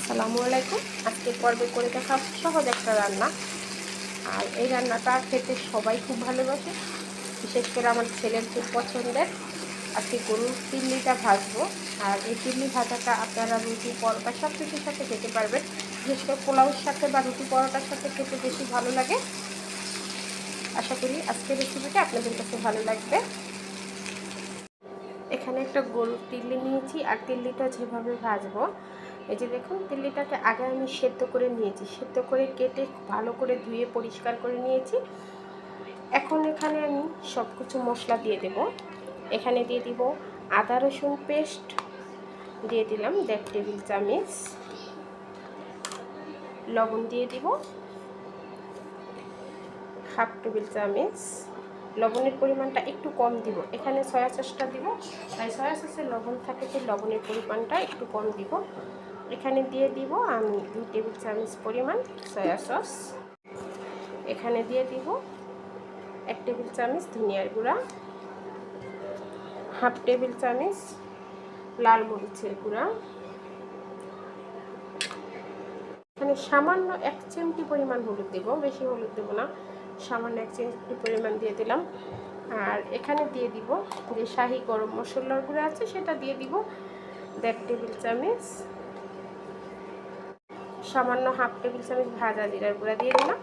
আসসালামু আলাইকুম। আজকের পর্বে করে দেখা সহজ একটা রান্না। আর এই রান্নাটা খেতে সবাই খুব ভালোবাসে, বিশেষ করে আমার ছেলের খুব পছন্দের। আজকে গরুর তিল্লিটা ভাজবো। আর এই তিল্লি ভাজাটা আপনারা রুটি পরোটা সব কিছুর সাথে খেতে পারবেন। বিশেষ করে পোলাওর সাথে বা রুটি পরোটার সাথে খেতে বেশি ভালো লাগে। আশা করি আজকের রেসিপিটা আপনাদের কাছে ভালো লাগবে। এখানে একটা গরুর তিল্লি নিয়েছি, আর তিল্লিটা যেভাবে ভাজবো, এই যে দেখুন, তিল্লিটাকে আগে আমি সেদ্ধ করে নিয়েছি, সেদ্ধ করে কেটে ভালো করে ধুয়ে পরিষ্কার করে নিয়েছি। এখন এখানে আমি সব কিছু মশলা দিয়ে দেব। এখানে দিয়ে দিব আদা রসুন পেস্ট, দিয়ে দিলাম 1.5 টেবিল চামচ, লবণ দিয়ে দিব 1/2 টেবিল চামচ। লবণের পরিমাণটা একটু কম দিব, এখানে সয়া সসটা দিব, তাই সয়া সসে লবণ থাকে, যে লবণের পরিমাণটা একটু কম দিব। এখানে দিয়ে দিব আমি 2 টেবিল চামচ পরিমাণ সয়া সস। এখানে দিয়ে দিব 1 টেবিল চামচ ধনিয়ার গুঁড়া, 1/2 টেবিল চামচ লাল মরিচের গুঁড়া, এখানে সামান্য 1 চিমটি পরিমাণ হলুদ দেব, বেশি হলুদ দেব না, সামান্য 1 চিমটি পরিমাণ দিয়ে দিলাম। আর এখানে দিয়ে দিব যে শাহি গরম মশলার গুঁড়া আছে, সেটা দিয়ে দিব 1.5 টেবিল চামচ, সামান্য 1/2 টেবিল চামচ ভাজা জিরার গুঁড়া দিয়ে দিলাম।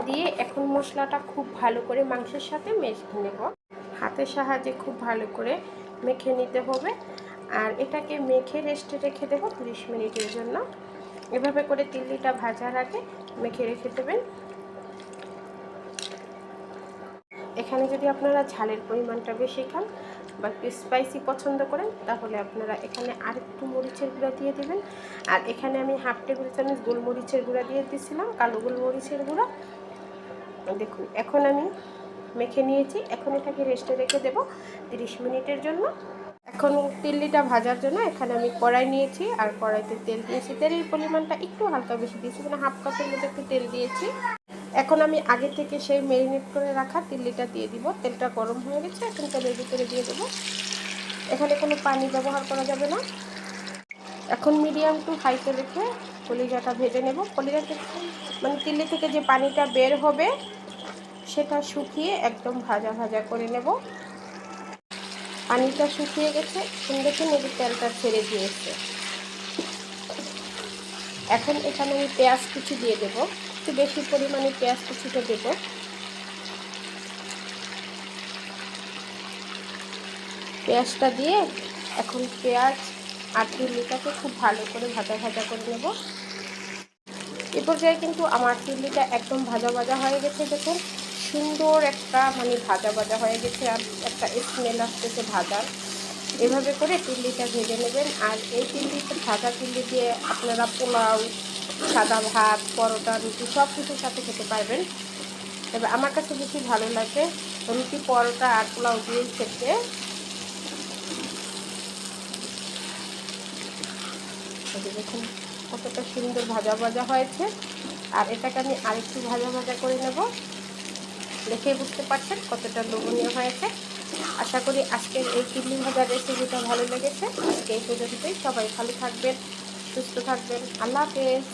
দিয়ে এখন মশলাটা খুব ভালো করে মাংসের সাথে মেখে নেব। হাতের সাহায্যে খুব ভালো করে মেখে নিতে হবে। আর এটাকে মেখে রেস্টে রেখে দেবো 30 মিনিটের জন্য। এভাবে করে তিল্লিটা ভাজার আগে মেখে রেখে দেবেন। এখানে যদি আপনারা ঝালের পরিমাণটা বেশি খান বা একটু স্পাইসি পছন্দ করেন, তাহলে আপনারা এখানে আরেকটু মরিচের গুঁড়া দিয়ে দেবেন। আর এখানে আমি 1/2 টেবিল চামচ গোলমরিচের গুঁড়া দিয়ে দিয়েছিলাম, কালো গোলমরিচের গুঁড়া। দেখুন, এখন আমি মেখে নিয়েছি। এখন এটাকে রেস্টে রেখে দেব 30 মিনিটের জন্য। এখন তিল্লিটা ভাজার জন্য এখানে আমি কড়াই নিয়েছি, আর কড়াইতে তেল দিয়েছি। তেলের পরিমাণটা একটু হালকা বেশি দিয়েছি, মানে 1/2 কাপের মতো একটু তেল দিয়েছি। এখন আমি আগে থেকে সেই ম্যারিনেট করে রাখা তিল্লিটা দিয়ে দিব। তেলটা গরম হয়ে গেছে, এখন তেলের ভিতরে দিয়ে দেবো। এখানে কোনো পানি ব্যবহার করা যাবে না। এখন মিডিয়াম টু হাইতে রেখে কলিজাটা ভেজে নেব। কলিজাটা মানে তিল্লি থেকে যে পানিটা বের হবে, সেটা শুকিয়ে একদম ভাজা ভাজা করে নেব। পানিটা শুকিয়ে গেছে, দেখুন এই যে তেলটা ছেড়ে দিয়েছে। এখন এখানে আমি পেঁয়াজ কুচি দিয়ে দেবো, একটু বেশি পরিমাণে পেঁয়াজ কুচিটা দেবো। পেঁয়াজটা দিয়ে এখন পেঁয়াজ আর তিল্লিটাকে খুব ভালো করে ভাজা ভাজা করে নেব। এ পর্যায়ে কিন্তু আমার তিল্লিটা একদম ভাজা ভাজা হয়ে গেছে। দেখুন, সুন্দর একটা ভাজা ভাজা হয়ে গেছে, আর একটা স্মেল আসতেছে ভাজার। এভাবে করে তিল্লিটা ভেজে নেবেন। আর এই তিল্লিটা, ভাজা তিল্লি দিয়ে আপনারা পোলাও, সাদা ভাত, পরোটা, রুটি সব কিছুর সাথে খেতে পারবেন। তবে আমার কাছে বেশি ভালো লাগে রুটি, পরোটা আর পোলাও দিয়ে খেতে। দেখুন কতটা সুন্দর ভাজা ভাজা হয়েছে। আর এটাকে আমি আরেকটু ভাজা ভাজা করে নেব। দেখেই বুঝতে পারছেন কতটা লোভনীয় হয়েছে। আশা করি আজকের এই তিল্লি ভাজার রেসিপিটা ভালো লেগেছে। আজকে এই পর্যন্তই। সবাই ভালো থাকবেন, সুস্থ থাকবেন। আল্লাহ হাফেজ।